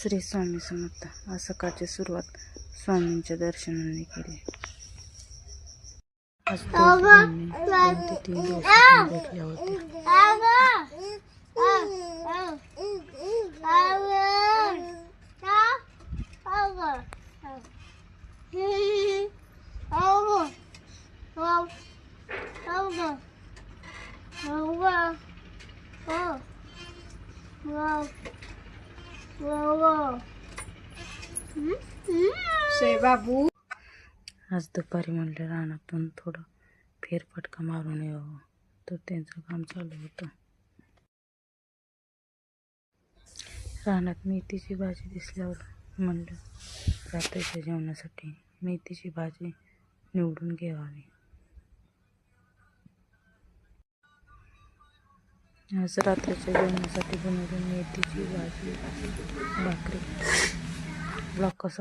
श्री स्वामी समर्थ. आज सकाळची सुरुवात स्वामींच्या दर्शनाने केली. आज दोन ते 3 दिवस भेटल्या होत्या. बाबू आज दुपारी म्हणले रानातून थोडं फेरफटका मारून यावं, तर त्यांचं काम चालू होतं. रानात मेथीची भाजी दिसल्यावर म्हणलं रात्रीच्या जेवणासाठी मेथीची भाजी निवडून घ्यावी. आज रात्रीच्या जेवणासाठी बनवली मेथीची भाजी, भाकरी. ब्लॉग कसा